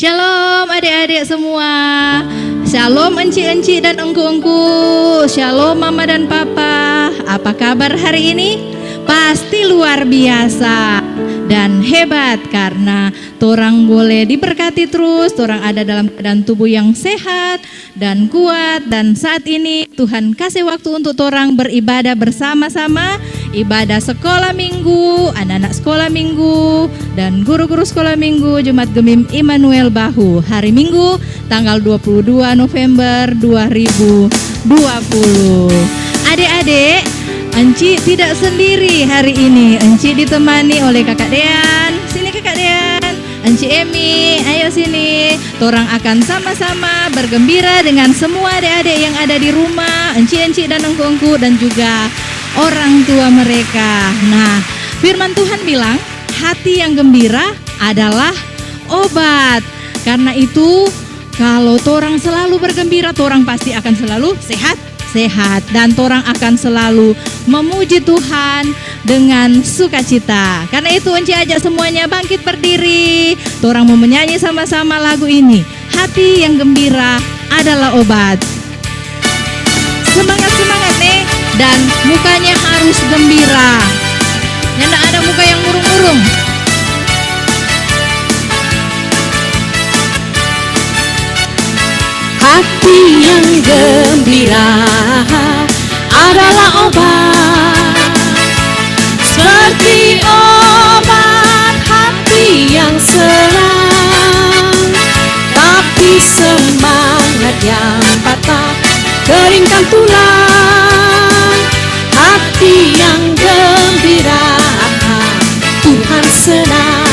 Shalom adik-adik semua. Shalom enci-enci dan engku-engku. Shalom mama dan papa. Apa kabar hari ini? Pasti luar biasa dan hebat karena torang boleh diberkati terus, torang ada dalam keadaan tubuh yang sehat dan kuat. Dan saat ini Tuhan kasih waktu untuk torang beribadah bersama-sama, ibadah sekolah minggu, anak-anak sekolah minggu dan guru-guru sekolah minggu Jemaat Gemim Immanuel Bahu. Hari Minggu tanggal 22 November 2020. Adik-adik, Enci tidak sendiri hari ini. Enci ditemani oleh Kakak Dean. Sini Kakak Dean. Enci Emi, ayo sini. Torang akan sama-sama bergembira dengan semua adik-adik yang ada di rumah, enci-enci dan engku-engku dan juga orang tua mereka. Nah, firman Tuhan bilang, hati yang gembira adalah obat. Karena itu, kalau torang selalu bergembira, torang pasti akan selalu sehat dan torang akan selalu memuji Tuhan dengan sukacita. Karena itu Enci ajak semuanya bangkit berdiri. Torang mau menyanyi sama-sama lagu ini. Hati yang gembira adalah obat. Semangat-semangat nih. Dan mukanya harus gembira. Nggak ada muka yang murung-murung. Hati yang gembira adalah obat, seperti obat hati yang senang. Tapi semangat yang patah keringkan tulang. Hati yang gembira Tuhan senang.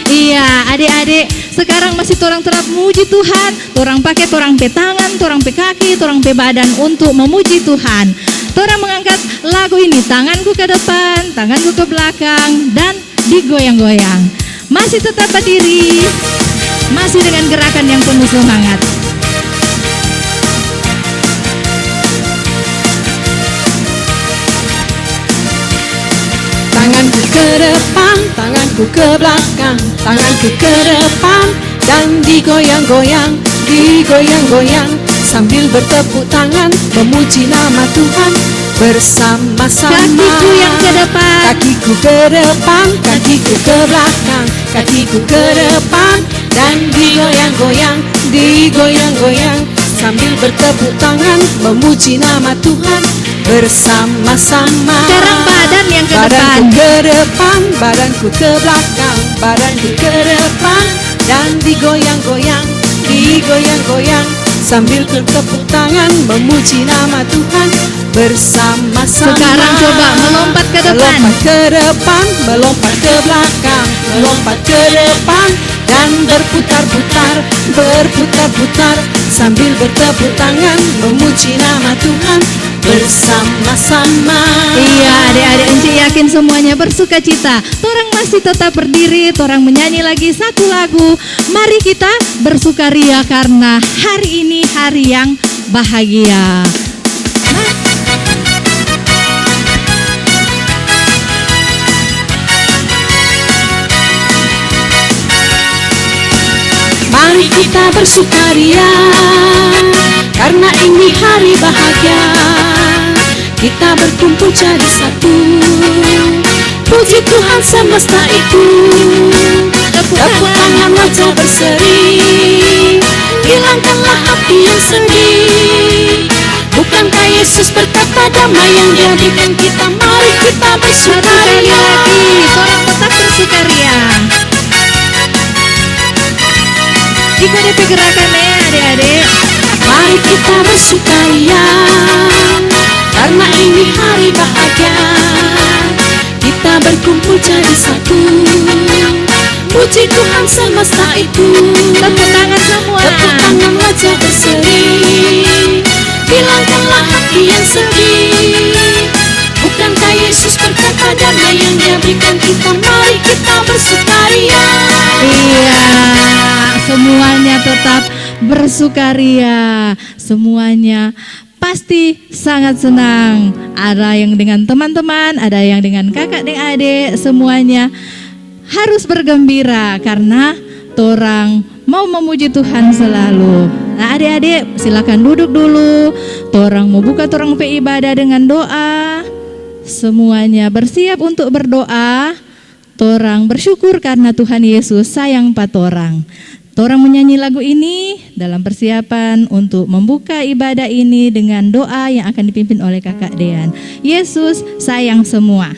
Iya adik-adik, sekarang masih torang tetap memuji Tuhan. Torang pakai torang pe tangan, torang pe kaki, torang pe badan untuk memuji Tuhan. Torang mengangkat lagu ini, tanganku ke depan, tanganku ke belakang, dan digoyang-goyang. Masih tetap berdiri, masih dengan gerakan yang penuh semangat. Tanganku ke depan, tanganku ke belakang, tanganku ke depan dan digoyang-goyang, digoyang-goyang sambil bertepuk tangan memuji nama Tuhan bersama-sama. Kakiku yang ke depan, kakiku ke depan, kakiku ke belakang, kakiku ke depan dan digoyang-goyang, digoyang-goyang sambil bertepuk tangan memuji nama Tuhan bersama-sama. Sekarang badan yang ke badanku depan, ke depan, badanku ke belakang, badanku ke depan dan digoyang-goyang, digoyang-goyang sambil bertepuk tangan memuji nama Tuhan bersama-sama. Sekarang coba melompat ke depan, melompat ke depan, melompat ke belakang, melompat ke depan dan berputar-putar, berputar-putar sambil bertepuk tangan memuji nama Tuhan bersama-sama. Iya adik-adik, Enci yakin semuanya bersuka cita. Torang masih tetap berdiri, torang menyanyi lagi satu lagu. Mari kita bersukaria karena hari ini hari yang bahagia. Mari kita bersukaria karena ini hari bahagia. Kita berkumpul jadi satu, puji Tuhan semesta itu. Tepuk tangan wajah berseri, hilangkanlah hati yang sedih. Bukankah Yesus berkata damai yang Dia berikan kita? Mari kita bersukaria lagi, torang tetap bersukaria. Ikut DP gerakannya adik-adik. Mari kita bersukaria karena ini hari bahagia. Kita berkumpul jadi satu, puji Tuhan semesta itu. Tepuk tangan semua, tepuk tangan wajah berseri, hilangkanlah hati yang sedih. Bukankah Yesus berkata damai yang Dia berikan kita? Mari kita bersukaria. Iya, semuanya tetap bersukaria. Semuanya pasti sangat senang. Ada yang dengan teman-teman, ada yang dengan kakak dan adik. Semuanya harus bergembira karena torang mau memuji Tuhan selalu. Nah, adik-adik silakan duduk dulu. Torang mau buka torang pe ibadah dengan doa. Semuanya bersiap untuk berdoa. Torang bersyukur karena Tuhan Yesus sayang patorang. Torang menyanyi lagu ini dalam persiapan untuk membuka ibadah ini dengan doa yang akan dipimpin oleh Kakak Dean. Yesus sayang semua.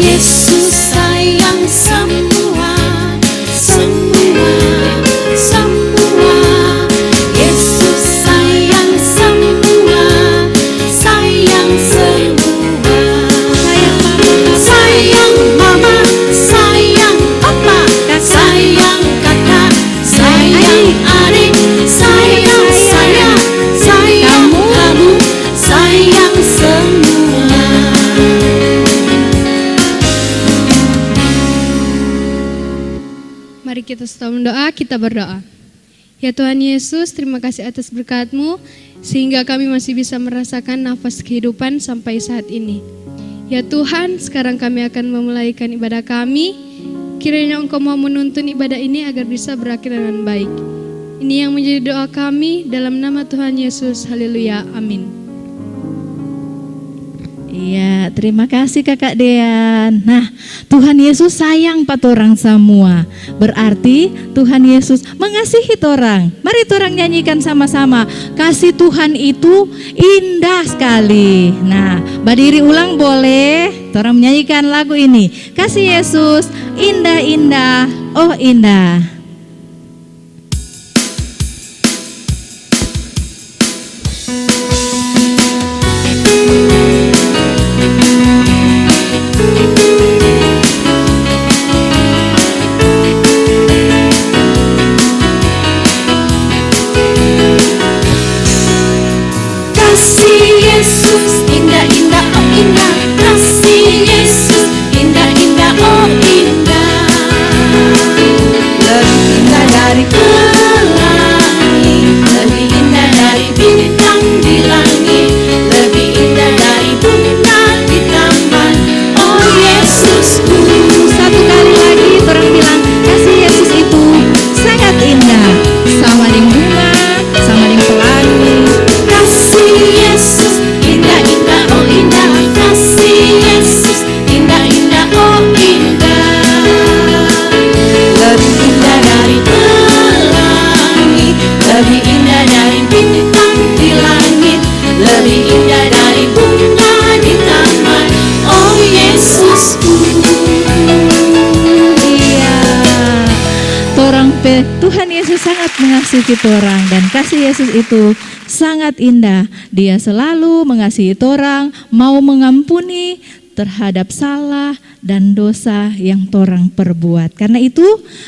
Yesus sayang semua, semua, semua. Yesus sayang semua, sayang semua. Sayang mama, sayang papa, sayang kakak, sayang adik, sayang saya, sayang kamu, sayang semua. Mari kita setelah mendoa, kita berdoa. Ya Tuhan Yesus, terima kasih atas berkat-Mu, sehingga kami masih bisa merasakan nafas kehidupan sampai saat ini. Ya Tuhan, sekarang kami akan memulaikan ibadah kami. Kiranya Engkau mau menuntun ibadah ini agar bisa berakhir dengan baik. Ini yang menjadi doa kami, dalam nama Tuhan Yesus. Haleluya, amin. Iya, terima kasih Kakak Dean. Nah, Tuhan Yesus sayang patorang semua. Berarti Tuhan Yesus mengasihi torang. Mari torang nyanyikan sama-sama. Kasih Tuhan itu indah sekali. Nah, berdiri ulang boleh. Torang menyanyikan lagu ini. Kasih Yesus indah-indah, oh indah. Kasih Yesus indah-indah, oh indah. Kasih Yesus indah-indah, oh indah. Lebih indah dari pelangi, lebih indah dari bintang di langit, lebih indah dari bunga di taman. Oh Yesusku. Satu kali lagi orang bilang kasih Yesus itu sangat indah. Sama dengan bunga, sama dengan pelangi. Kasih Yesus indah-indah, oh indah. Kasih Yesus indah-indah, oh indah. Lebih indah dari pelangi, lebih indah dari bintang di langit, lebih indah dari bunga di taman. Oh Yesusku. Iya, torang pe Tuhan Yesus sangat mengasihi torang dan kasih Yesus itu sangat indah. Dia selalu mengasihi torang, mau mengampuni terhadap salah dan dosa yang torang perbuat. Karena itu,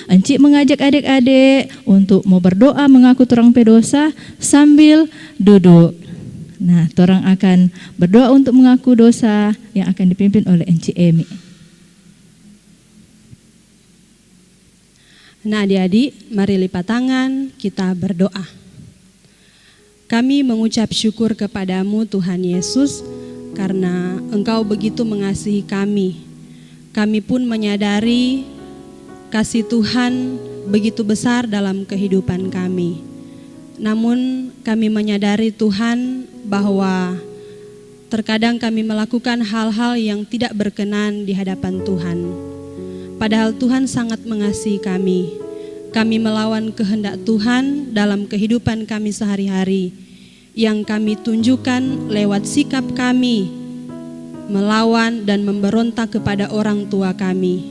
Encik mengajak adik-adik untuk mau berdoa mengaku torang pe dosa sambil duduk. Nah, torang akan berdoa untuk mengaku dosa yang akan dipimpin oleh Encik Emi. Nah adik-adik, mari lipat tangan, kita berdoa. Kami mengucap syukur kepadamu Tuhan Yesus, karena Engkau begitu mengasihi kami. Kami pun menyadari kasih Tuhan begitu besar dalam kehidupan kami. Namun kami menyadari Tuhan bahwa terkadang kami melakukan hal-hal yang tidak berkenan di hadapan Tuhan. Padahal Tuhan sangat mengasihi kami. Kami melawan kehendak Tuhan dalam kehidupan kami sehari-hari, yang kami tunjukkan lewat sikap kami melawan dan memberontak kepada orang tua kami,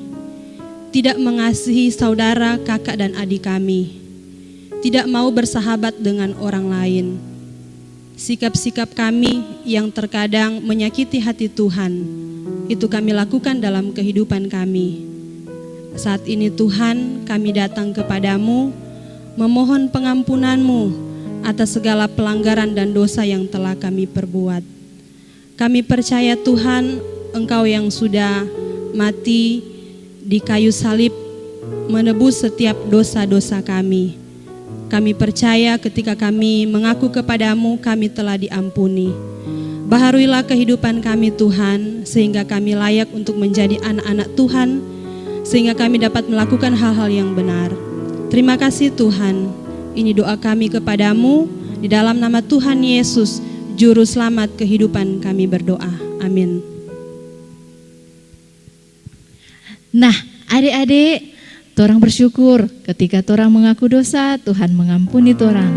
tidak mengasihi saudara, kakak dan adik kami, tidak mau bersahabat dengan orang lain. Sikap-sikap kami yang terkadang menyakiti hati Tuhan, itu kami lakukan dalam kehidupan kami. Saat ini Tuhan, kami datang kepadamu, memohon pengampunan-Mu atas segala pelanggaran dan dosa yang telah kami perbuat. Kami percaya Tuhan, Engkau yang sudah mati di kayu salib menebus setiap dosa-dosa kami. Kami percaya ketika kami mengaku kepadamu, kami telah diampuni. Baharuilah kehidupan kami Tuhan, sehingga kami layak untuk menjadi anak-anak Tuhan, sehingga kami dapat melakukan hal-hal yang benar. Terima kasih Tuhan. Ini doa kami kepadamu, di dalam nama Tuhan Yesus, Juru Selamat kehidupan kami berdoa. Amin. Nah, adik-adik, torang bersyukur ketika torang mengaku dosa, Tuhan mengampuni torang.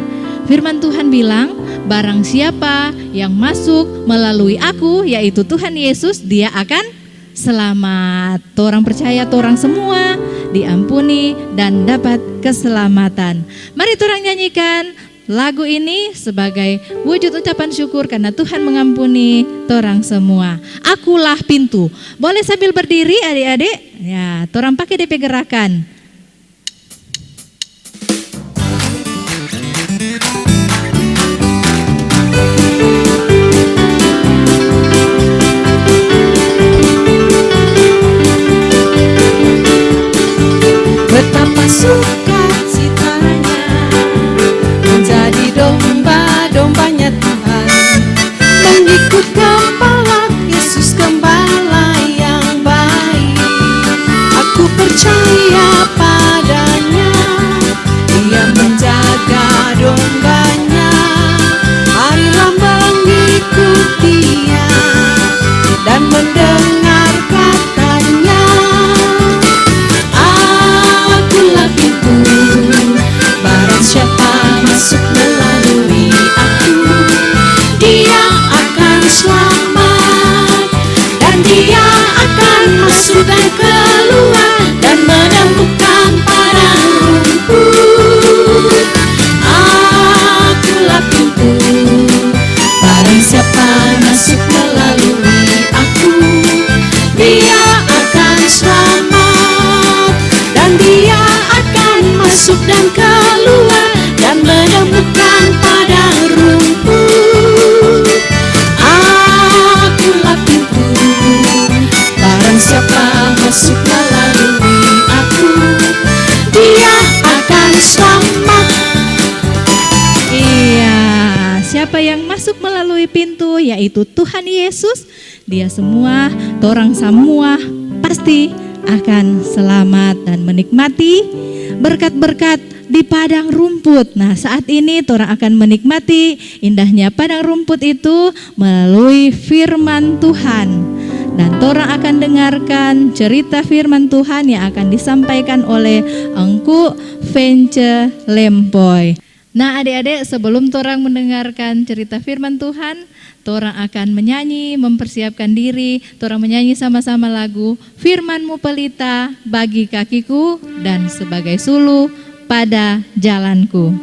Firman Tuhan bilang, barang siapa yang masuk melalui aku, yaitu Tuhan Yesus, dia akan selamat. Torang percaya torang semua diampuni dan dapat keselamatan. Mari torang nyanyikan lagu ini sebagai wujud ucapan syukur karena Tuhan mengampuni torang semua. Akulah pintu. Boleh sambil berdiri adik-adik? Ya, torang pakai DP gerakan. Betapa sukacitanya menjadi domba-dombanya Tuhan, mengikut gembala Yesus, gembala yang baik. Aku percaya padanya, Dia menjaga dombanya. Marilah mengikut Dia dan mendengar katanya. Akulah pintu, barang siapa masuk melalui aku, dia akan selamat, dan dia akan masuk dan keluar dan menemukan padang rumput. Akulah pintu, barang siapa masuk melalui aku, dia akan selamat, dan dia akan masuk dan keluar dan menemukan padang rumput. Akulah pintu, barang siapa masuk melalui aku, dia akan selamat. Iya, siapa yang masuk melalui pintu yaitu Tuhan Yesus, dia semua, torang semua pasti akan selamat dan menikmati berkat-berkat di padang rumput. Nah, saat ini torang akan menikmati indahnya padang rumput itu melalui firman Tuhan. Dan torang akan dengarkan cerita firman Tuhan yang akan disampaikan oleh Engku Vence Lempoy. Nah, adik-adik, sebelum torang mendengarkan cerita firman Tuhan, torang akan menyanyi, mempersiapkan diri. Torang menyanyi sama-sama lagu Firman-Mu pelita bagi kakiku dan sebagai suluh pada jalanku.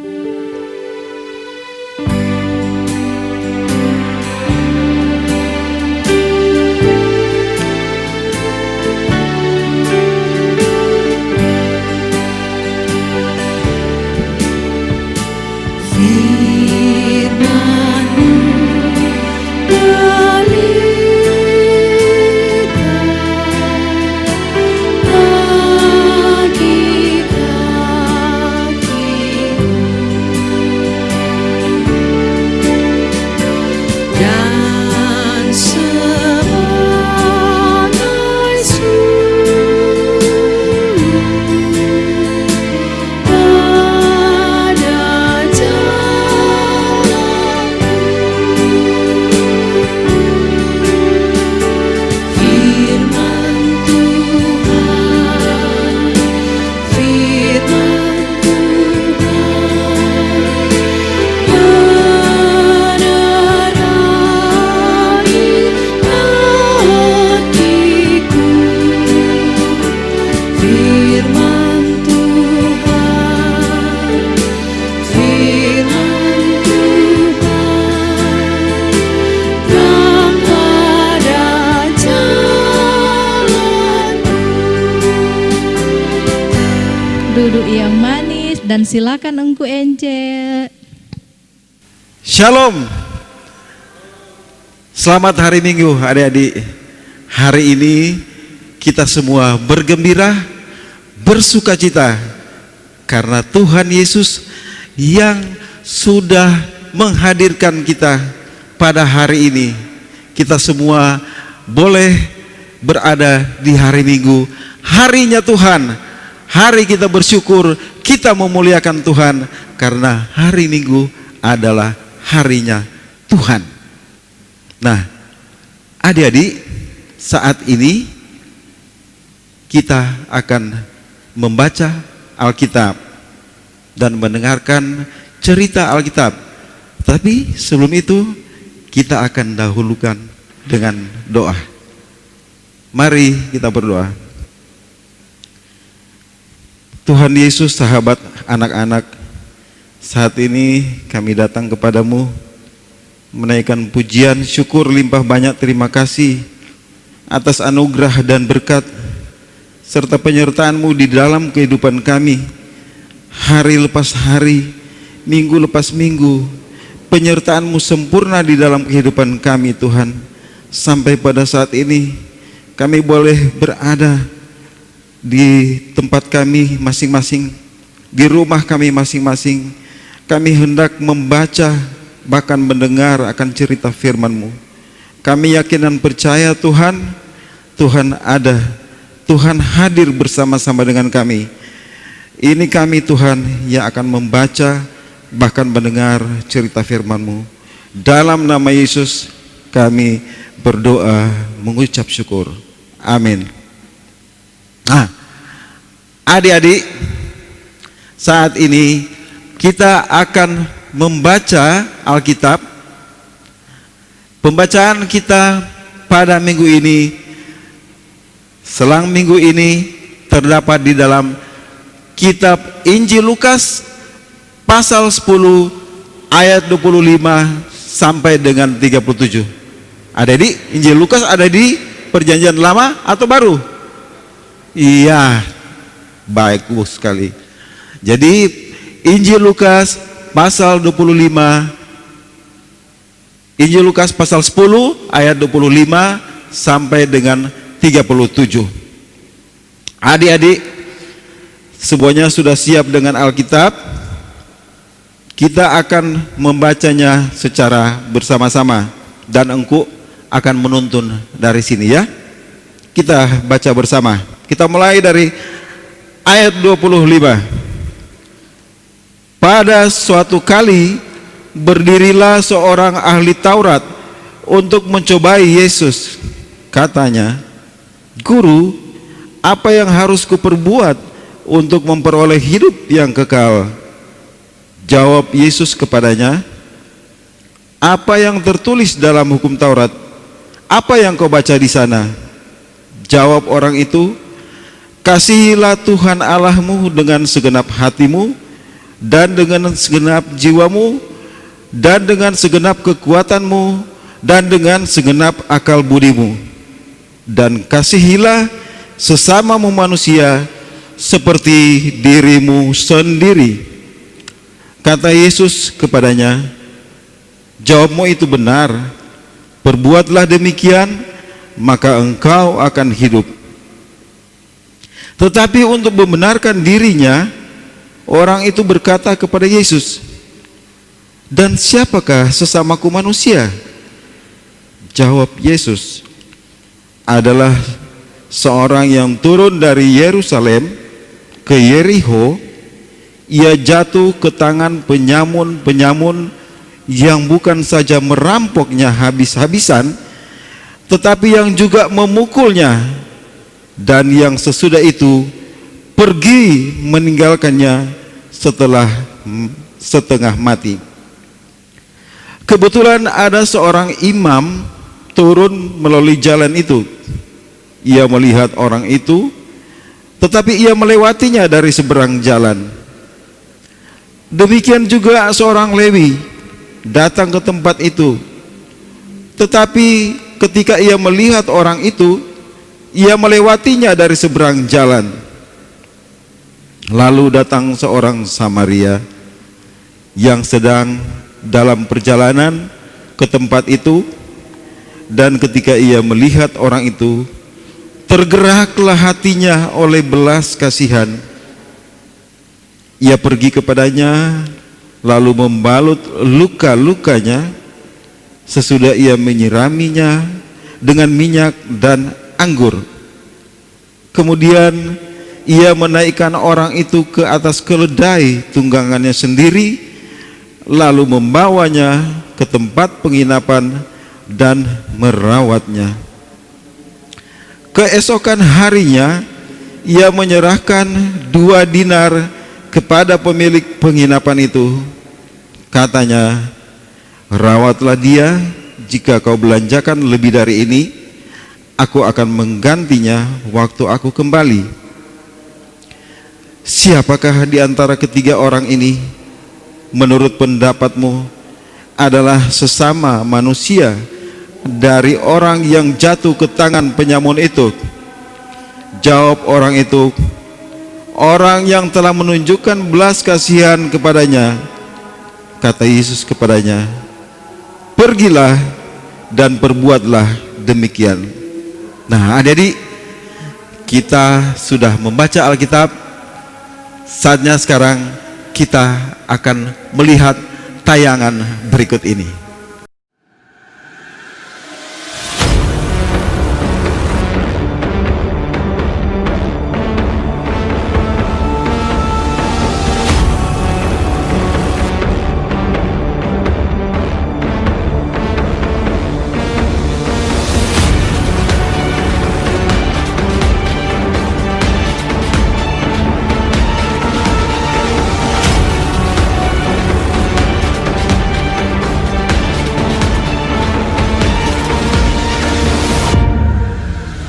Duduk yang manis dan silakan Engku Ence. Shalom. Selamat hari Minggu adik-adik. Hari ini kita semua bergembira, bersukacita karena Tuhan Yesus yang sudah menghadirkan kita pada hari ini. Kita semua boleh berada di hari Minggu, harinya Tuhan, hari kita bersyukur, kita memuliakan Tuhan karena hari Minggu adalah harinya Tuhan. Nah, adik-adik, saat ini kita akan membaca Alkitab dan mendengarkan cerita Alkitab. Tapi sebelum itu kita akan dahulukan dengan doa. Mari kita berdoa. Tuhan Yesus, sahabat anak-anak, saat ini kami datang kepadamu menaikkan pujian, syukur, limpah banyak terima kasih atas anugerah dan berkat serta penyertaan-Mu di dalam kehidupan kami. Hari lepas hari, minggu lepas minggu, penyertaan-Mu sempurna di dalam kehidupan kami Tuhan. Sampai pada saat ini kami boleh berada di tempat kami masing-masing, di rumah kami masing-masing. Kami hendak membaca, bahkan mendengar akan cerita firman-Mu. Kami yakin dan percaya Tuhan, Tuhan ada, Tuhan hadir bersama-sama dengan kami. Ini kami Tuhan yang akan membaca, bahkan mendengar cerita firman-Mu. Dalam nama Yesus kami berdoa mengucap syukur. Amin. Nah, adik-adik, saat ini kita akan membaca Alkitab. Pembacaan kita pada minggu ini, selang minggu ini, terdapat di dalam kitab Injil Lukas pasal 10 ayat 25 sampai dengan 37. Ada di Injil Lukas, ada di Perjanjian Lama atau Baru? Iya, bagus sekali. Jadi Injil Lukas pasal 25, Injil Lukas pasal 10 ayat 25 sampai dengan 37. Adik-adik, semuanya sudah siap dengan Alkitab? Kita akan membacanya secara bersama-sama dan engkau akan menuntun dari sini ya. Kita baca bersama. Kita mulai dari ayat 25. Pada suatu kali berdirilah seorang ahli Taurat untuk mencobai Yesus. Katanya, "Guru, apa yang harus kuperbuat untuk memperoleh hidup yang kekal?" Jawab Yesus kepadanya, "Apa yang tertulis dalam hukum Taurat? Apa yang kau baca di sana?" Jawab orang itu, "Kasihilah Tuhan Allahmu dengan segenap hatimu, dan dengan segenap jiwamu, dan dengan segenap kekuatanmu, dan dengan segenap akal budimu. Dan kasihilah sesamamu manusia seperti dirimu sendiri." Kata Yesus kepadanya, "Jawabmu itu benar. Perbuatlah demikian, maka engkau akan hidup." Tetapi untuk membenarkan dirinya, orang itu berkata kepada Yesus, "Dan siapakah sesamaku manusia?" Jawab Yesus, "Adalah seorang yang turun dari Yerusalem ke Yerikho. Ia jatuh ke tangan penyamun-penyamun yang bukan saja merampoknya habis-habisan, tetapi yang juga memukulnya, dan yang sesudah itu pergi meninggalkannya setelah setengah mati." Kebetulan ada seorang imam turun melalui jalan itu. Ia melihat orang itu, tetapi ia melewatinya dari seberang jalan. Demikian juga seorang Lewi datang ke tempat itu, tetapi ketika ia melihat orang itu, ia melewatinya dari seberang jalan. Lalu datang seorang Samaria yang sedang dalam perjalanan ke tempat itu, dan ketika ia melihat orang itu, Tergeraklah hatinya oleh belas kasihan. Ia pergi kepadanya, lalu membalut luka-lukanya. Sesudah ia menyiraminya dengan minyak dan anggur. Kemudian ia menaikkan orang itu ke atas keledai tunggangannya sendiri, lalu membawanya ke tempat penginapan dan merawatnya. Keesokan harinya ia menyerahkan 2 dinar kepada pemilik penginapan itu. Katanya, rawatlah dia, jika kau belanjakan lebih dari ini, aku akan menggantinya waktu aku kembali. Siapakah di antara ketiga orang ini menurut pendapatmu adalah sesama manusia dari orang yang jatuh ke tangan penyamun itu? Jawab orang itu, orang yang telah menunjukkan belas kasihan kepadanya. Kata Yesus kepadanya, pergilah dan perbuatlah demikian. Nah, adik-adik, kita sudah membaca Alkitab. Saatnya sekarang kita akan melihat tayangan berikut ini.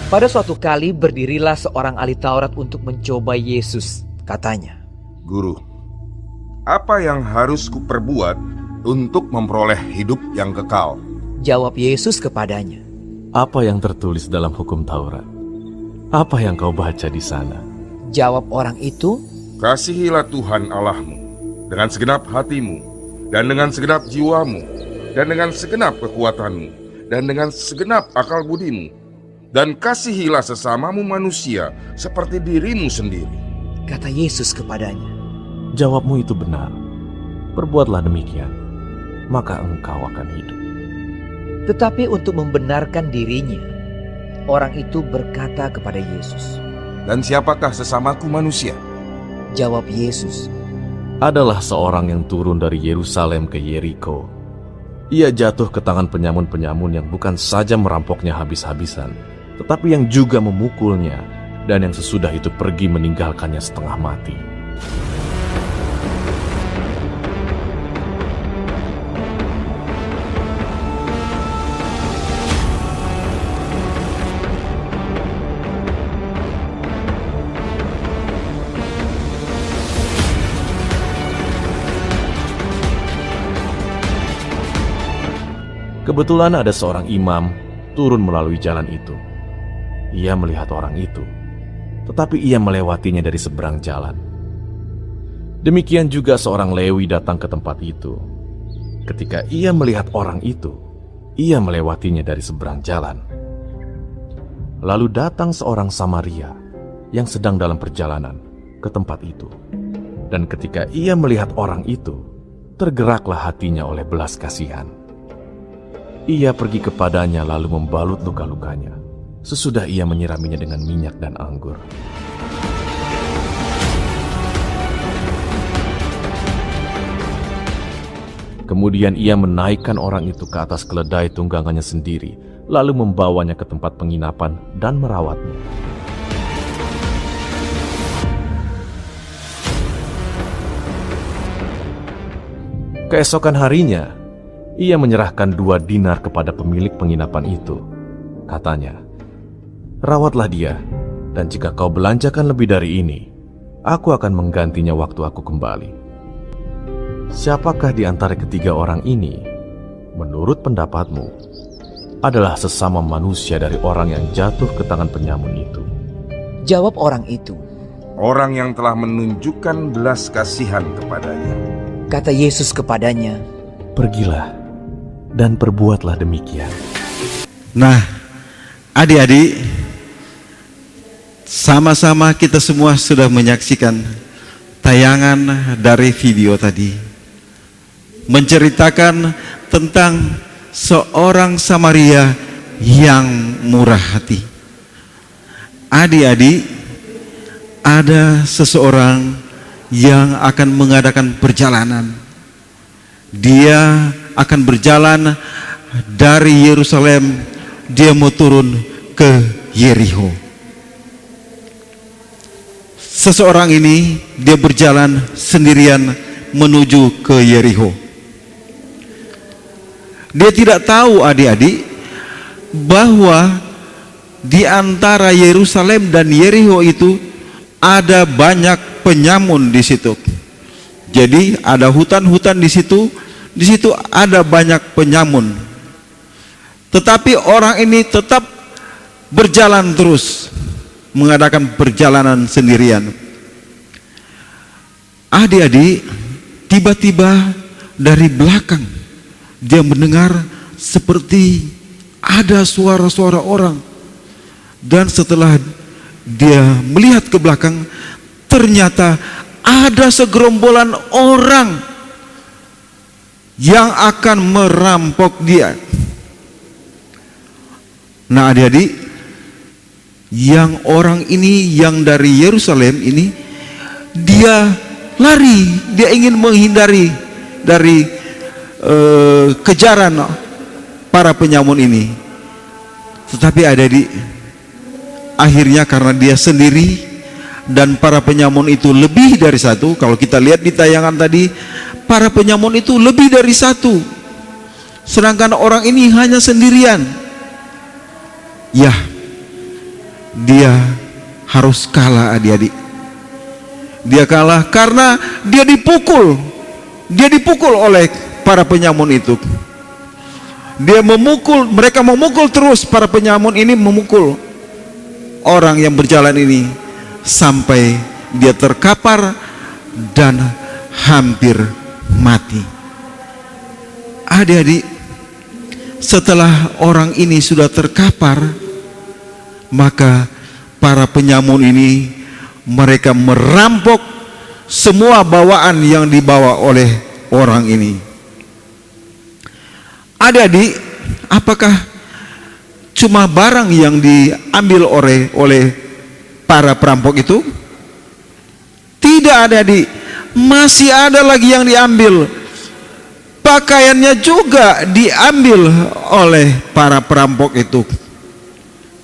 Pada suatu kali berdirilah seorang ahli Taurat untuk mencoba Yesus. Katanya, Guru, apa yang harus kuperbuat untuk memperoleh hidup yang kekal? Jawab Yesus kepadanya, apa yang tertulis dalam hukum Taurat? Apa yang kau baca di sana? Jawab orang itu, Kasihilah Tuhan Allahmu dengan segenap hatimu, dan dengan segenap jiwamu, dan dengan segenap kekuatanmu, dan dengan segenap akal budimu. Dan kasihilah sesamamu manusia seperti dirimu sendiri. Kata Yesus kepadanya, Jawabmu itu benar. Perbuatlah demikian, maka engkau akan hidup. tetapi untuk membenarkan dirinya, orang itu berkata kepada Yesus, Dan siapakah sesamaku manusia? Jawab Yesus, Adalah seorang yang turun dari Yerusalem ke Yeriko. Ia jatuh ke tangan penyamun-penyamun yang bukan saja merampoknya habis-habisan, tetapi yang juga memukulnya, dan yang sesudah itu pergi meninggalkannya setengah mati. Kebetulan ada seorang imam turun melalui jalan itu. Ia melihat orang itu, tetapi ia melewatinya dari seberang jalan. Demikian juga seorang Lewi datang ke tempat itu. Ketika ia melihat orang itu, ia melewatinya dari seberang jalan. Lalu datang seorang Samaria yang sedang dalam perjalanan ke tempat itu. Dan ketika ia melihat orang itu, tergeraklah hatinya oleh belas kasihan. Ia pergi kepadanya lalu membalut luka-lukanya. Sesudah ia menyiraminya dengan minyak dan anggur. Kemudian ia menaikkan orang itu ke atas keledai tunggangannya sendiri, lalu membawanya ke tempat penginapan dan merawatnya. Keesokan harinya, ia menyerahkan 2 dinar kepada pemilik penginapan itu. Katanya, Rawatlah dia, dan jika kau belanjakan lebih dari ini, aku akan menggantinya waktu aku kembali. Siapakah di antara ketiga orang ini, menurut pendapatmu, adalah sesama manusia dari orang yang jatuh ke tangan penyamun itu? Jawab orang itu, Orang yang telah menunjukkan belas kasihan kepadanya. Kata Yesus kepadanya, Pergilah dan perbuatlah demikian. Nah, adik-adik, Sama-sama kita semua sudah menyaksikan tayangan dari video tadi, menceritakan tentang seorang Samaria yang murah hati. Adik-adik, ada seseorang yang akan mengadakan perjalanan. Dia akan berjalan dari Yerusalem, dia mau turun ke Yerikho. Seseorang ini dia berjalan sendirian menuju ke Yerikho. Dia tidak tahu, adik-adik, bahwa di antara Yerusalem dan Yerikho itu ada banyak penyamun di situ. Jadi ada hutan-hutan di situ ada banyak penyamun. Tetapi orang ini tetap berjalan terus, mengadakan perjalanan sendirian. Adik-adik, tiba-tiba dari belakang dia mendengar seperti ada suara-suara orang. Dan setelah dia melihat ke belakang, ternyata ada segerombolan orang yang akan merampok dia. Nah, adik-adik, yang orang ini yang dari Yerusalem ini, dia lari, dia ingin menghindari dari kejaran para penyamun ini. Tetapi adik-adik, akhirnya karena dia sendiri dan para penyamun itu lebih dari satu. Kalau kita lihat di tayangan tadi, para penyamun itu lebih dari satu, sedangkan orang ini hanya sendirian. Ya, dia harus kalah, adik-adik. Dia kalah karena dia dipukul oleh para penyamun itu. Dia memukul, mereka memukul terus, para penyamun ini memukul orang yang berjalan ini sampai dia terkapar dan hampir mati. Adik-adik, setelah orang ini sudah terkapar, maka para penyamun ini mereka merampok semua bawaan yang dibawa oleh orang ini. Adik-adik, apakah cuma barang yang diambil oleh para perampok itu? Tidak, adik-adik, masih ada lagi yang diambil. Pakaiannya juga diambil oleh para perampok itu.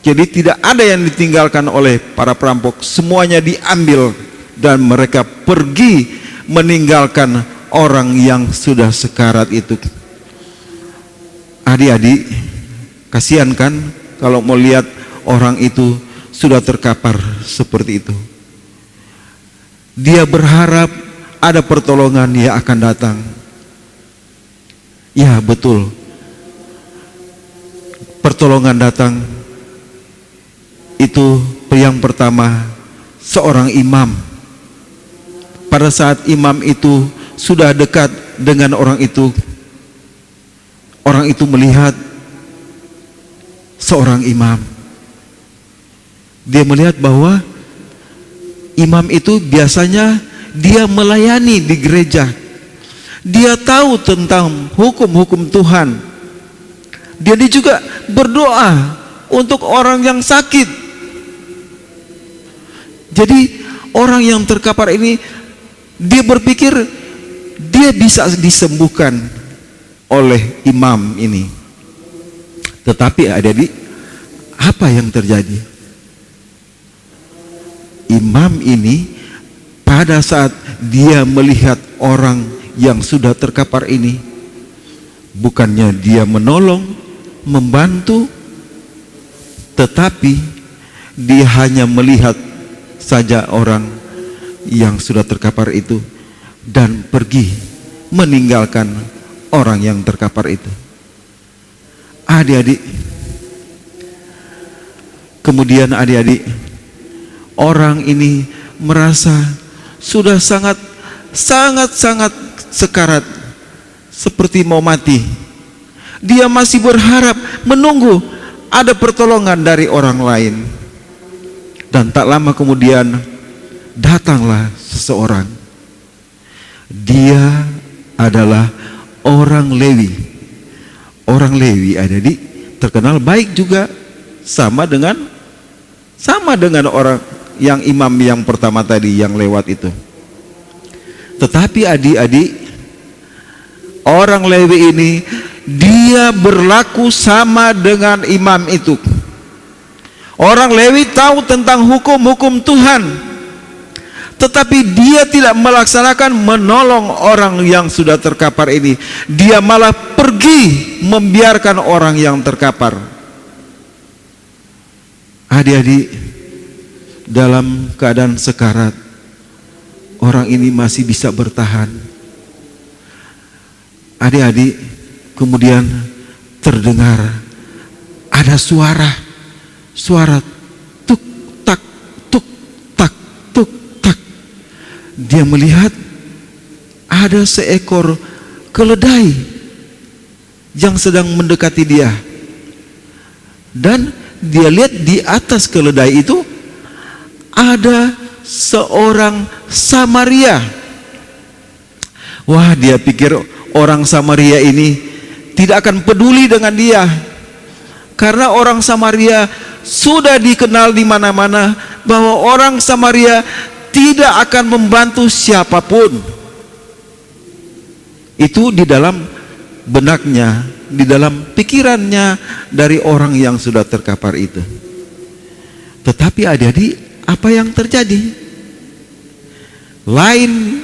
Jadi tidak ada yang ditinggalkan oleh para perampok, semuanya diambil dan mereka pergi meninggalkan orang yang sudah sekarat itu. Adik-adik, kasihan kan kalau mau lihat orang itu sudah terkapar seperti itu. Dia berharap ada pertolongan yang akan datang. Ya, betul, pertolongan datang. Itu yang pertama, seorang imam. Pada saat imam itu sudah dekat dengan orang itu melihat seorang imam. Dia melihat bahwa imam itu biasanya dia melayani di gereja. Dia tahu tentang hukum-hukum Tuhan. Dia juga berdoa untuk orang yang sakit. Jadi orang yang terkapar ini, dia berpikir dia bisa disembuhkan oleh imam ini. Tetapi adik-adik, apa yang terjadi? Imam ini pada saat dia melihat orang yang sudah terkapar ini, bukannya dia menolong, membantu, tetapi dia hanya melihat saja orang yang sudah terkapar itu dan pergi meninggalkan orang yang terkapar itu. Adik-adik, kemudian adik-adik, orang ini merasa sudah sangat sekarat, seperti mau mati. Dia masih berharap menunggu ada pertolongan dari orang lain. Dan tak lama kemudian datanglah seseorang. Dia adalah orang Lewi. Orang Lewi adik-adik terkenal baik juga, sama dengan orang yang imam yang pertama tadi yang lewat itu. Tetapi adik-adik, orang Lewi ini dia berlaku sama dengan imam itu. Orang Lewi tahu tentang hukum-hukum Tuhan, tetapi dia tidak melaksanakan menolong orang yang sudah terkapar ini. Dia malah pergi membiarkan orang yang terkapar. Adik-adik, dalam keadaan sekarat, orang ini masih bisa bertahan. Adik-adik, kemudian terdengar ada suara tuk tak tuk tak tuk tak. Dia melihat ada seekor keledai yang sedang mendekati dia, dan dia lihat di atas keledai itu ada seorang Samaria. Wah, dia pikir orang Samaria ini tidak akan peduli dengan dia, karena orang Samaria sudah dikenal di mana-mana bahwa orang Samaria tidak akan membantu siapapun. Itu di dalam benaknya, di dalam pikirannya dari orang yang sudah terkapar itu. Tetapi adik-adik, apa yang terjadi? Lain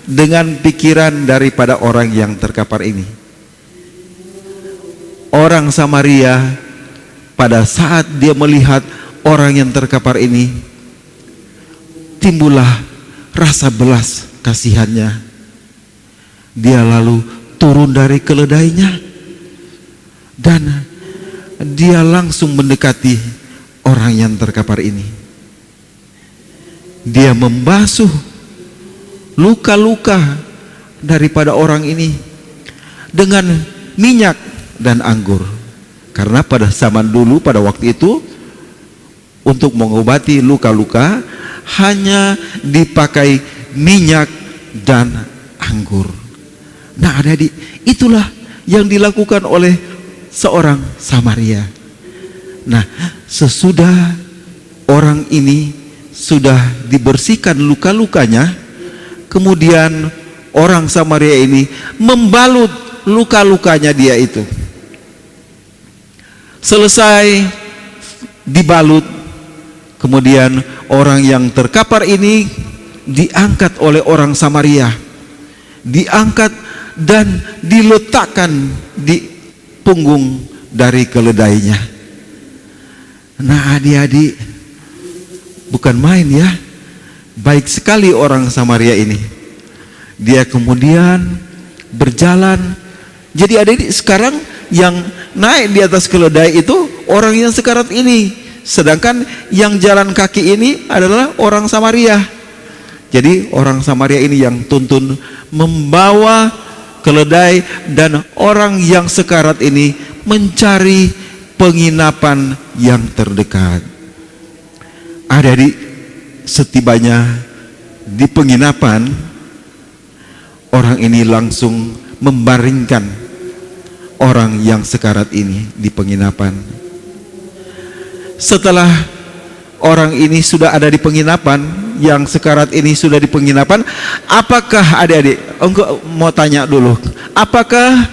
dengan pikiran daripada orang yang terkapar ini. Orang Samaria pada saat dia melihat orang yang terkapar ini, timbullah rasa belas kasihannya. Dia lalu turun dari keledainya dan dia langsung mendekati orang yang terkapar ini. Dia membasuh luka-luka daripada orang ini dengan minyak dan anggur. Karena pada zaman dulu, pada waktu itu, untuk mengobati luka-luka hanya dipakai minyak dan anggur. Nah adik-adik, itulah yang dilakukan oleh seorang Samaria. Nah, sesudah orang ini sudah dibersihkan luka-lukanya, kemudian orang Samaria ini membalut luka-lukanya dia itu. Selesai dibalut, kemudian orang yang terkapar ini diangkat oleh orang Samaria, diangkat dan diletakkan di punggung dari keledainya. Nah adik-adik, bukan main ya, baik sekali orang Samaria ini. Dia kemudian berjalan. Jadi adik-adik, sekarang yang naik di atas keledai itu orang yang sekarat ini, sedangkan yang jalan kaki ini adalah orang Samaria. Jadi orang Samaria ini yang tuntun membawa keledai, dan orang yang sekarat ini mencari penginapan yang terdekat. Adik-adik, setibanya di penginapan, orang ini langsung membaringkan orang yang sekarat ini di penginapan. Setelah orang ini sudah ada di penginapan, yang sekarat ini sudah di penginapan, apakah adik-adik, enggak mau tanya dulu, apakah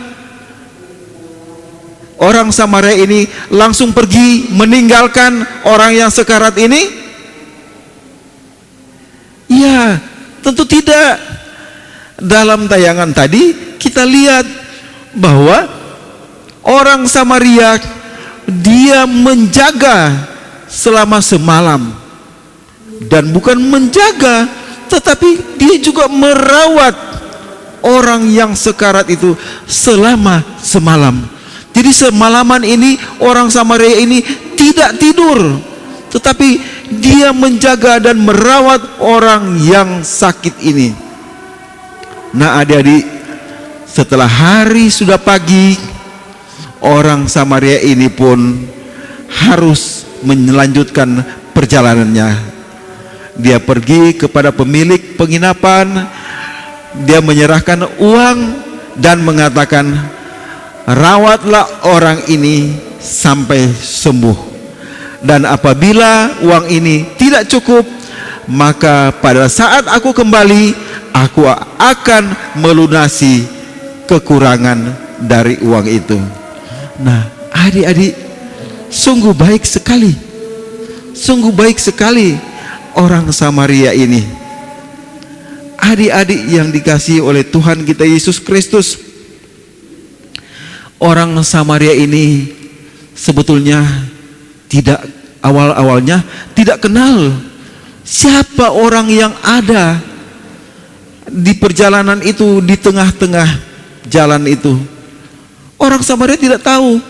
orang Samaria ini langsung pergi meninggalkan orang yang sekarat ini? Ya, tentu tidak. Dalam tayangan tadi kita lihat bahwa orang Samaria dia menjaga selama semalam, dan bukan menjaga, tetapi dia juga merawat orang yang sekarat itu selama semalam. Jadi semalaman ini orang Samaria ini tidak tidur, tetapi dia menjaga dan merawat orang yang sakit ini. Nah adik-adik, setelah hari sudah pagi, orang Samaria ini pun harus melanjutkan perjalanannya. Dia pergi kepada pemilik penginapan, dia menyerahkan uang dan mengatakan, rawatlah orang ini sampai sembuh. Dan apabila uang ini tidak cukup, maka pada saat aku kembali, aku akan melunasi kekurangan dari uang itu. Nah, adik-adik, sungguh baik sekali, sungguh baik sekali orang Samaria ini. Adik-adik yang dikasihi oleh Tuhan kita Yesus Kristus, orang Samaria ini sebetulnya tidak, awal-awalnya tidak kenal siapa orang yang ada di perjalanan itu, di tengah-tengah jalan itu. Orang Samaria tidak tahu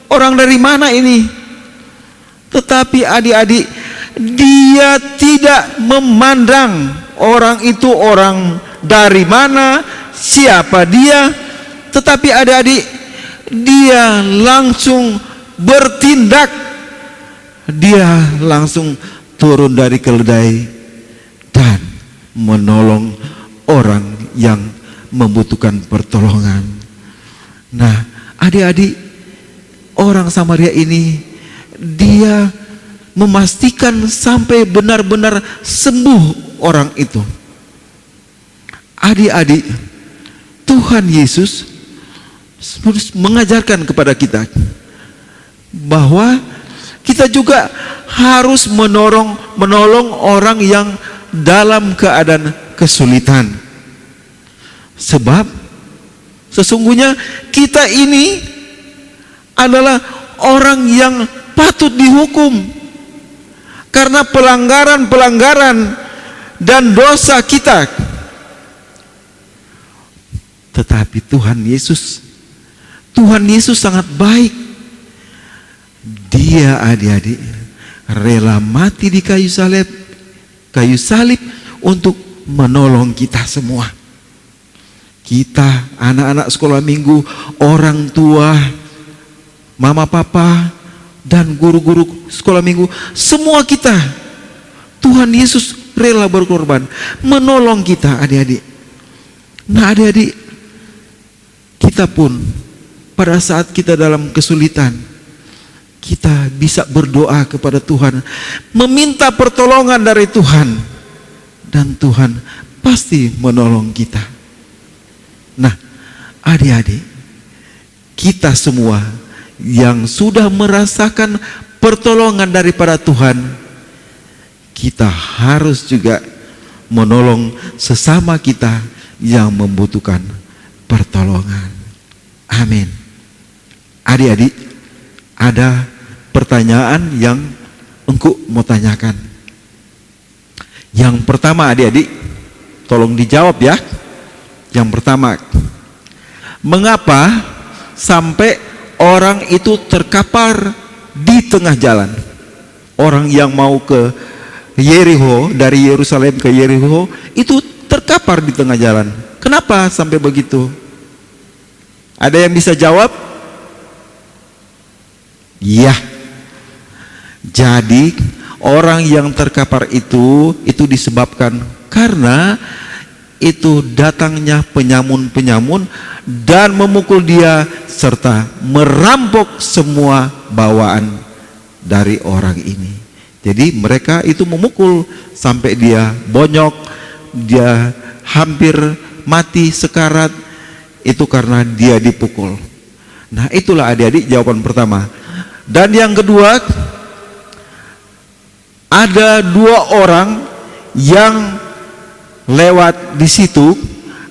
orang dari mana ini. Tetapi adik-adik, dia tidak memandang orang itu orang dari mana, siapa dia. Tetapi adik-adik, dia langsung bertindak. Dia langsung turun dari keledai dan menolong orang yang membutuhkan pertolongan. Nah, adik-adik, orang Samaria ini dia memastikan sampai benar-benar sembuh orang itu. Adik-adik, Tuhan Yesus mengajarkan kepada kita bahwa kita juga harus menolong orang yang dalam keadaan kesulitan. Sebab sesungguhnya kita ini adalah orang yang patut dihukum karena pelanggaran-pelanggaran dan dosa kita. Tetapi Tuhan Yesus sangat baik. Dia, adik-adik, rela mati di kayu salib untuk menolong kita semua. Kita, anak-anak sekolah minggu, orang tua, mama papa, dan guru-guru sekolah minggu, semua kita, Tuhan Yesus rela berkorban menolong kita, adik-adik. Nah, adik-adik, kita pun pada saat kita dalam kesulitan, kita bisa berdoa kepada Tuhan, meminta pertolongan dari Tuhan, dan Tuhan pasti menolong kita. Nah, adik-adik, kita semua yang sudah merasakan pertolongan daripada Tuhan, kita harus juga menolong sesama kita yang membutuhkan pertolongan. Amin. Adik-adik, ada pertanyaan yang engkau mau tanyakan. Yang pertama, adik-adik, tolong dijawab ya. Yang pertama, mengapa sampai orang itu terkapar di tengah jalan? Orang yang mau ke Yeriko, dari Yerusalem ke Yeriko, itu terkapar di tengah jalan. Kenapa sampai begitu? Ada yang bisa jawab? Ya. Jadi orang yang terkapar itu disebabkan karena itu datangnya penyamun-penyamun dan memukul dia serta merampok semua bawaan dari orang ini. Jadi mereka itu memukul sampai dia bonyok, dia hampir mati sekarat, itu karena dia dipukul. Nah, itulah adik-adik jawaban pertama. Dan yang kedua, ada dua orang yang lewat di situ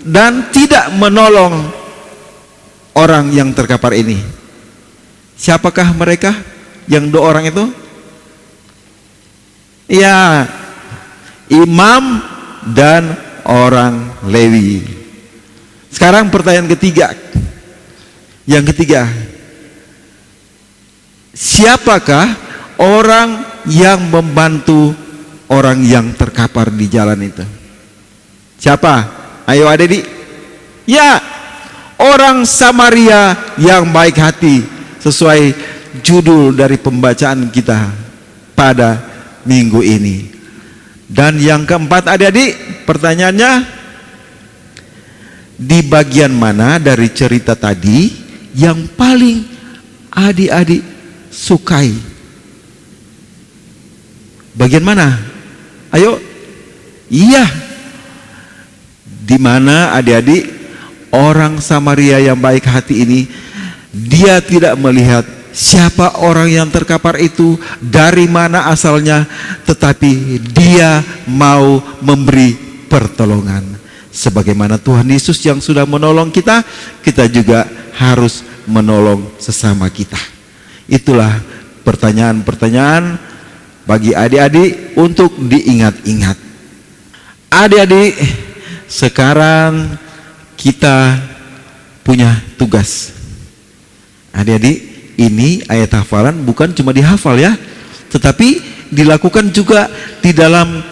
dan tidak menolong orang yang terkapar ini. Siapakah mereka? Yang dua orang itu? Ya, imam dan orang Lewi. Sekarang pertanyaan ketiga. Yang ketiga, siapakah orang yang membantu orang yang terkapar di jalan itu? Siapa? Ayo adik-adik. Ya, orang Samaria yang baik hati, sesuai judul dari pembacaan kita pada minggu ini. Dan yang keempat, adik-adik, pertanyaannya, di bagian mana dari cerita tadi yang paling adik-adik sukai? Bagian mana? Ayo. Iya. Di mana adik-adik orang Samaria yang baik hati ini, dia tidak melihat siapa orang yang terkapar itu, dari mana asalnya, tetapi dia mau memberi pertolongan. Sebagaimana Tuhan Yesus yang sudah menolong kita, kita juga harus menolong sesama kita. Itulah pertanyaan-pertanyaan bagi adik-adik untuk diingat-ingat. Adik-adik, sekarang kita punya tugas. Adik-adik, ini ayat hafalan bukan cuma dihafal ya, tetapi dilakukan juga di dalam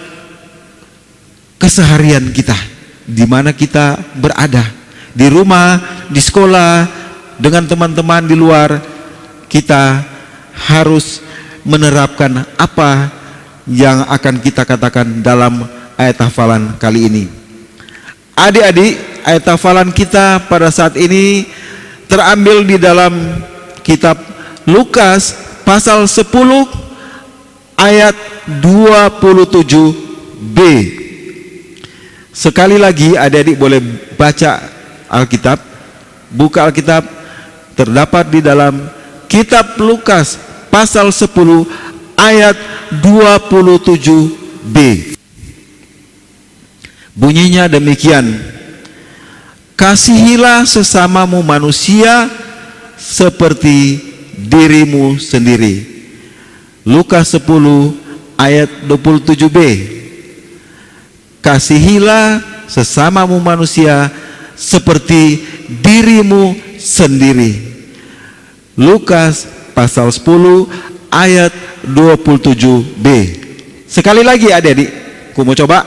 keseharian kita, di mana kita berada, di rumah, di sekolah, dengan teman-teman di luar. Kita harus menerapkan apa yang akan kita katakan dalam ayat hafalan kali ini. Adik-adik, ayat hafalan kita pada saat ini terambil di dalam kitab Lukas pasal 10 ayat 27b. Sekali lagi adik-adik boleh baca Alkitab, buka Alkitab, terdapat di dalam kitab Lukas pasal 10 ayat 27b. Bunyinya demikian: kasihilah sesamamu manusia seperti dirimu sendiri. Lukas 10 ayat 27b. Kasihilah sesamamu manusia seperti dirimu sendiri. Lukas pasal 10 ayat 27b. Sekali lagi adik-adik, aku mau coba.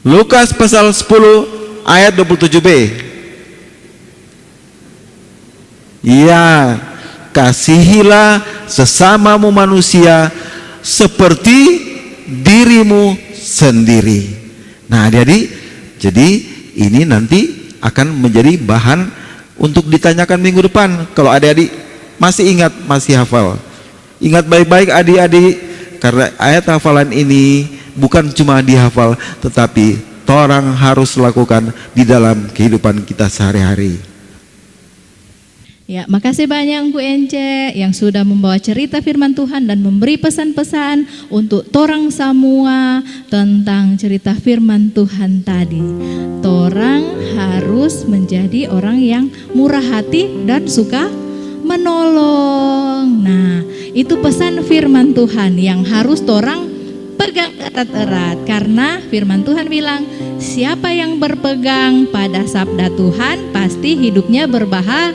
Lukas pasal 10 ayat 27b. Ya, kasihilah sesamamu manusia seperti dirimu sendiri. Nah adik-adik, jadi ini nanti akan menjadi bahan untuk ditanyakan minggu depan. Kalau adik-adik masih ingat, masih hafal, ingat baik-baik adik-adik, karena ayat hafalan ini bukan cuma dihafal, tetapi orang harus lakukan di dalam kehidupan kita sehari-hari. Ya, makasih banyak Bu Ence yang sudah membawa cerita firman Tuhan dan memberi pesan-pesan untuk torang semua tentang cerita firman Tuhan tadi. Torang harus menjadi orang yang murah hati dan suka menolong. Nah, itu pesan firman Tuhan yang harus torang pegang erat-erat, karena firman Tuhan bilang siapa yang berpegang pada sabda Tuhan pasti hidupnya berbahagia.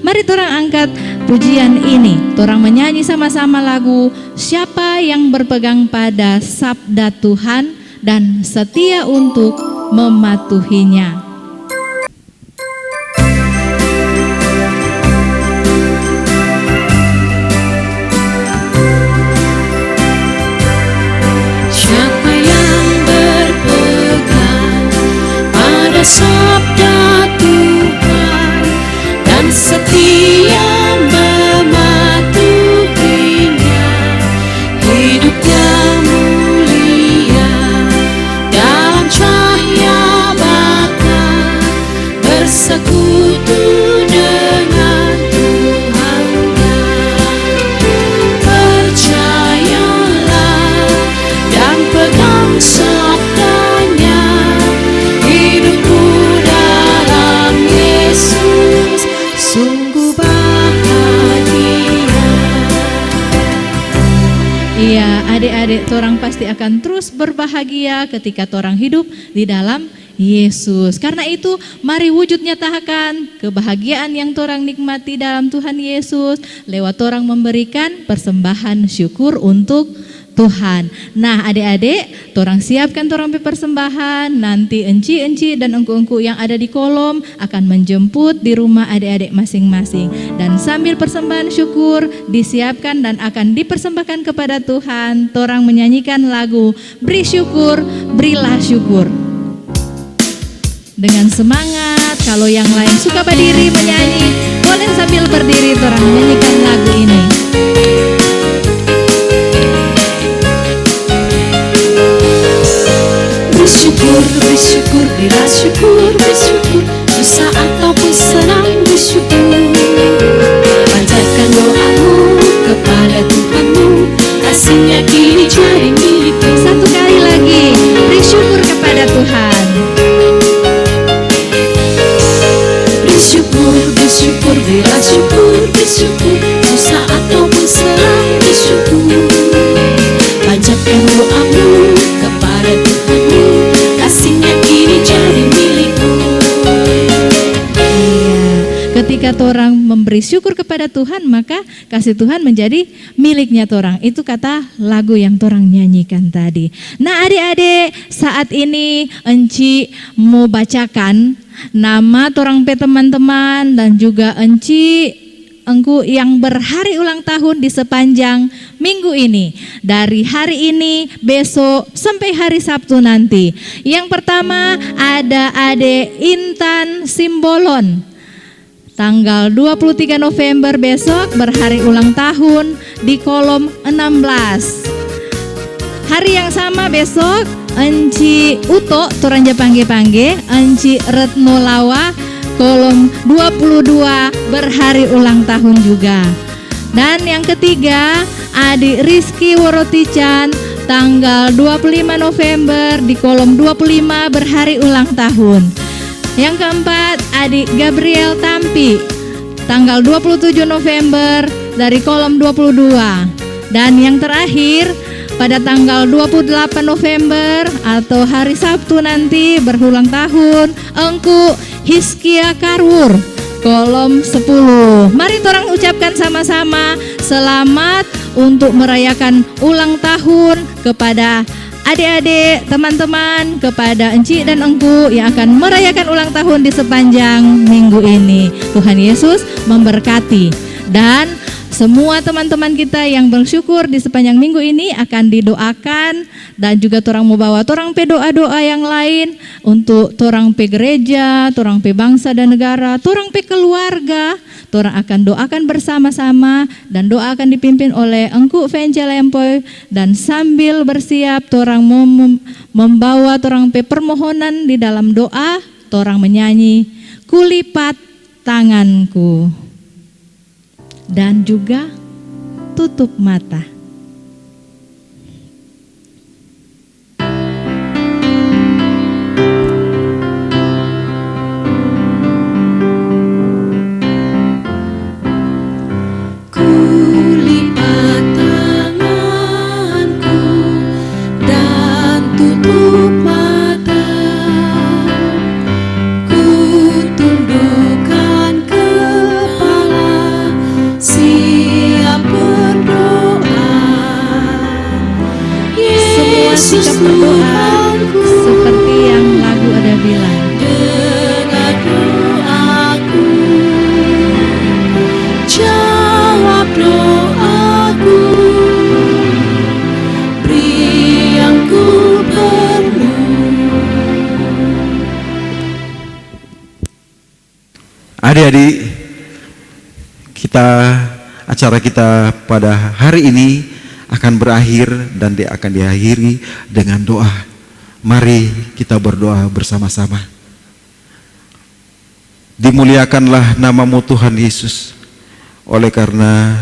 Mari torang angkat pujian ini, torang menyanyi sama-sama lagu siapa yang berpegang pada sabda Tuhan dan setia untuk mematuhinya. Siapa yang berpegang pada sabda Tuhan dan setia mematuhinya, hidupnya mulia dalam cahaya bakar, bersekutu dengan Tuhannya. Percayalah dan pegang sabdanya, hidupku dalam Yesus sungguh bahagia. Iya, adik-adik, torang pasti akan terus berbahagia ketika torang hidup di dalam Yesus. Karena itu, mari wujud nyatakan kebahagiaan yang torang nikmati dalam Tuhan Yesus lewat torang memberikan persembahan syukur untuk Tuhan. Nah adik-adik, torang siapkan torang pe persembahan. Nanti enci-enci dan engku-engku yang ada di kolom akan menjemput di rumah adik-adik masing-masing. Dan sambil persembahan syukur disiapkan dan akan dipersembahkan kepada Tuhan, torang menyanyikan lagu Beri Syukur, Berilah Syukur. Dengan semangat, kalau yang lain suka berdiri menyanyi, boleh sambil berdiri torang menyanyikan lagu ini. Bersyukur, bersyukur, berilah syukur, bersyukur, susah ataupun senang bersyukur. Panjatkan doamu kepada Tuhanmu, kasihnya kini jadi milikmu. Satu kali lagi, beri syukur kepada Tuhan. Bersyukur, bersyukur, berilah syukur, bersyukur, susah ataupun senang bersyukur. Panjatkan doamu kepada Tuhanmu, kasihnya kini jadi milikmu. Iya, ketika torang memberi syukur kepada Tuhan, maka kasih Tuhan menjadi miliknya torang. Itu kata lagu yang torang nyanyikan tadi. Nah adik-adik, saat ini Enci mau bacakan nama torang pe teman-teman dan juga Enci engku yang berhari ulang tahun di sepanjang minggu ini. Dari hari ini, besok, sampai hari Sabtu nanti. Yang pertama ada Ade Intan Simbolon. Tanggal 23 November besok berhari ulang tahun di kolom 16. Hari yang sama besok Enci Uto, toranja pangge-pangge, Enci Retno Lawa, kolom 22 berhari ulang tahun juga. Dan yang ketiga, adik Rizky Worotichan, tanggal 25 November di kolom 25 berhari ulang tahun. Yang keempat, adik Gabriel Tampi, tanggal 27 November dari kolom 22. Dan yang terakhir, pada tanggal 28 November atau hari Sabtu nanti berulang tahun engku Hiskia Karwur, kolom 10. Mari torang ucapkan sama-sama selamat untuk merayakan ulang tahun kepada adik-adik, teman-teman, kepada Enci dan engku yang akan merayakan ulang tahun di sepanjang minggu ini. Tuhan Yesus memberkati. Dan semua teman-teman kita yang bersyukur di sepanjang minggu ini akan didoakan. Dan juga torang mau bawa torang pe doa-doa yang lain untuk torang pe gereja, torang pe bangsa dan negara, torang pe keluarga. Torang akan doakan bersama-sama dan doa akan dipimpin oleh Engku Vence Lempoy. Dan sambil bersiap torang membawa torang pe permohonan di dalam doa, torang menyanyi Kulipat Tanganku. Dan juga tutup mata. Kulipat tanganku dan tutup mata, kutundukkan kepala, siap berdoa. Semua sikap berdoa seperti yang lagu ada bilang. Dengar doaku, jawab doaku, beri yang ku perlu. Adik-adik, acara kita pada hari ini akan berakhir dan dia akan diakhiri dengan doa. Mari kita berdoa bersama-sama. Dimuliakanlah namamu Tuhan Yesus, oleh karena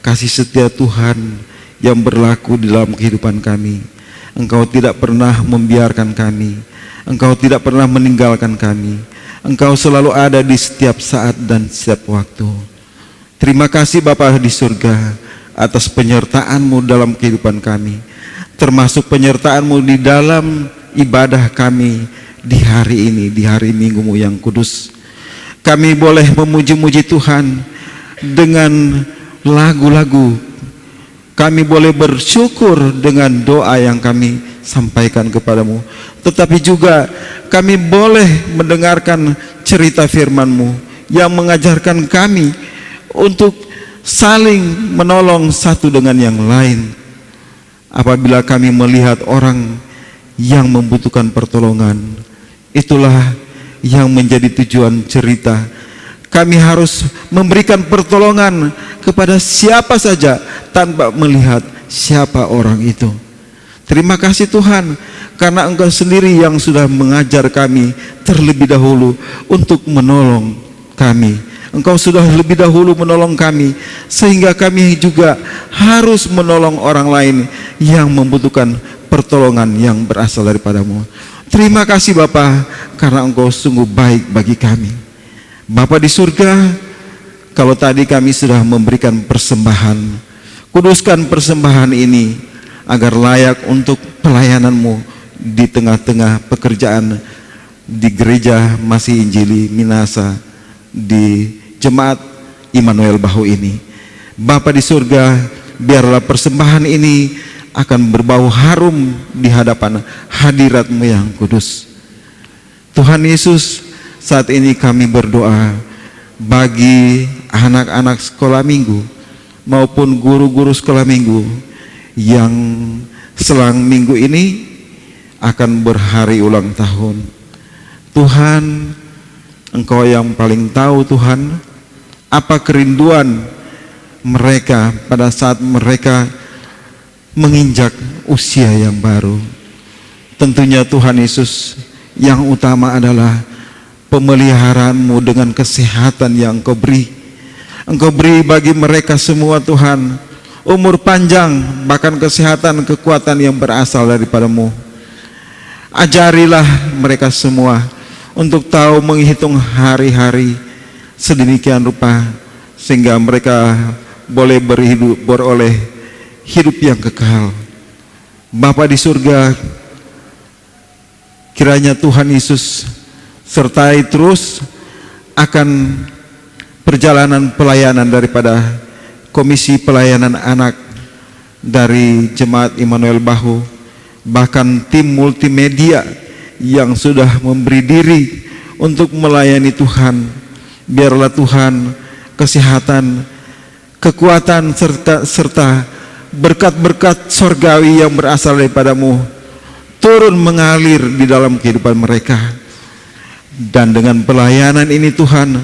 kasih setia Tuhan yang berlaku di dalam kehidupan kami. Engkau tidak pernah membiarkan kami, Engkau tidak pernah meninggalkan kami. Engkau selalu ada di setiap saat dan setiap waktu. Terima kasih Bapa di surga atas penyertaan-Mu dalam kehidupan kami, termasuk penyertaan-Mu di dalam ibadah kami di hari ini, di hari Minggu-Mu yang kudus. Kami boleh memuji-muji Tuhan dengan lagu-lagu. kami boleh bersyukur dengan doa yang kami sampaikan kepadamu, tetapi juga kami boleh mendengarkan cerita firman-Mu yang mengajarkan kami untuk saling menolong satu dengan yang lain. Apabila kami melihat orang yang membutuhkan pertolongan, itulah yang menjadi tujuan cerita. Kami harus memberikan pertolongan kepada siapa saja tanpa melihat siapa orang itu. Terima kasih Tuhan, karena Engkau sendiri yang sudah mengajar kami terlebih dahulu untuk menolong kami. Engkau sudah lebih dahulu menolong kami, sehingga kami juga harus menolong orang lain yang membutuhkan pertolongan yang berasal daripada-Mu. Terima kasih Bapa, karena Engkau sungguh baik bagi kami. Bapa di surga, kalau tadi kami sudah memberikan persembahan, kuduskan persembahan ini agar layak untuk pelayanan-Mu di tengah-tengah pekerjaan di gereja Masih Injili Minasa, di Jemaat Immanuel Bahu ini. Bapa di surga, biarlah persembahan ini akan berbau harum di hadapan hadirat-Mu yang kudus. Tuhan Yesus, saat ini kami berdoa bagi anak-anak sekolah minggu maupun guru-guru sekolah minggu yang selang minggu ini akan berhari ulang tahun. Tuhan, Engkau yang paling tahu Tuhan, apa kerinduan mereka pada saat mereka menginjak usia yang baru. Tentunya Tuhan Yesus, yang utama adalah pemeliharaanmu dengan kesehatan yang Engkau beri. Engkau beri bagi mereka semua Tuhan, umur panjang, bahkan kesehatan, kekuatan yang berasal daripada-Mu. Ajarilah mereka semua untuk tahu menghitung hari-hari sedemikian rupa, sehingga mereka boleh beroleh hidup yang kekal. Bapa di surga, kiranya Tuhan Yesus sertai terus akan perjalanan pelayanan daripada Komisi Pelayanan Anak dari Jemaat Immanuel Bahu, bahkan tim multimedia yang sudah memberi diri untuk melayani Tuhan. Biarlah Tuhan kesehatan, kekuatan serta berkat-berkat sorgawi yang berasal daripada-Mu turun mengalir di dalam kehidupan mereka. Dan dengan pelayanan ini Tuhan,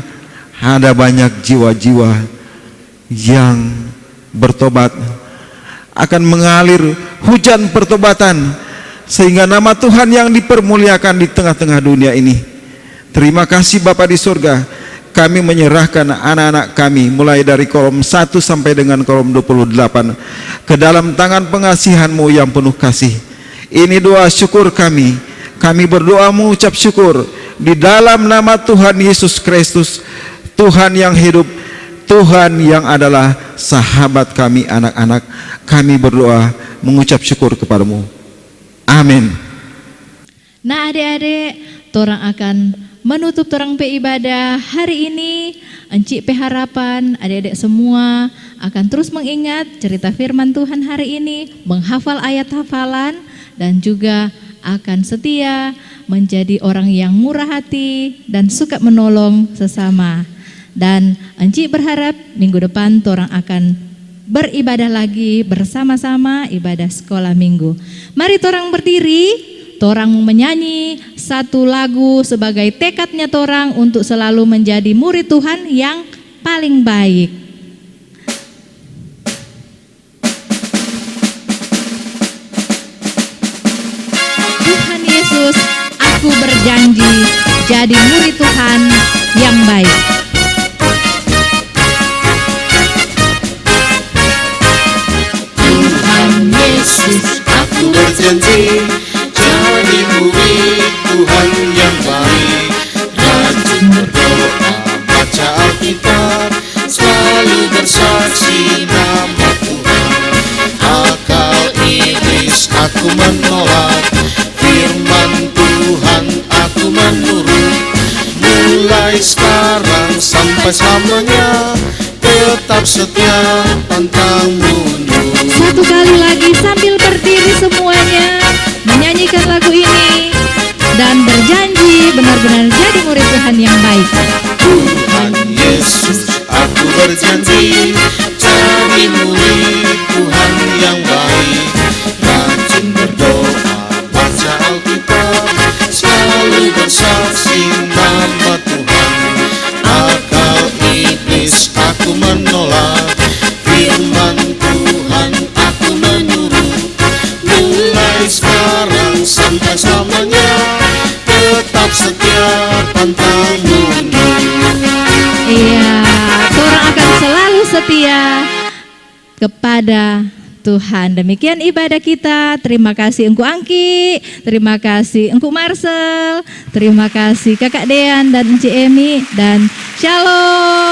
ada banyak jiwa-jiwa yang bertobat, akan mengalir hujan pertobatan, sehingga nama Tuhan yang dipermuliakan di tengah-tengah dunia ini. Terima kasih Bapa di surga, kami menyerahkan anak-anak kami mulai dari kolom 1 sampai dengan kolom 28 ke dalam tangan pengasihan-Mu yang penuh kasih. Ini doa syukur kami berdoa mengucap syukur di dalam nama Tuhan Yesus Kristus, Tuhan yang hidup, Tuhan yang adalah sahabat kami anak-anak. Kami berdoa mengucap syukur kepada-Mu. Amin. Nah adik-adik, torang akan menutup torang pe ibadah hari ini. Encik pe harapan adik-adik semua akan terus mengingat cerita firman Tuhan hari ini, menghafal ayat hafalan, dan juga akan setia menjadi orang yang murah hati dan suka menolong sesama. Dan encik berharap minggu depan torang akan beribadah lagi bersama-sama ibadah sekolah minggu. Mari torang berdiri, torang menyanyi satu lagu sebagai tekadnya torang untuk selalu menjadi murid Tuhan yang paling baik. Tuhan Yesus, aku berjanji jadi murid Tuhan yang baik. Tuhan Yesus, aku berjanji jadi murid Tuhan yang baik. Rajin berdoa, baca Alkitab, selalu bersaksi nama Tuhan. Akal iblis aku menolak, firman Tuhan aku menurut. Mulai sekarang sampai selamanya, tetap setia pantang mundur. satu kali lagi sambil berdiri semuanya menyanyikan lagu ini dan berjanji benar-benar jadi murid Tuhan yang baik. Tuhan Yesus, aku berjanji jadi murid Tuhan yang baik. Rajin berdoa, baca Alkitab, selalu bersaksi nama Tuhan. Akal iblis aku menolak, firman Tuhan aku menurut. Mulai sekarang sampai selamanya, tetap setia pantang mundur. Iya, orang akan selalu setia kepada Tuhan. Demikian ibadah kita. Terima kasih Engku Angki, terima kasih Engku Marcel, terima kasih Kakak Dean dan Encik Emi, dan Shalom.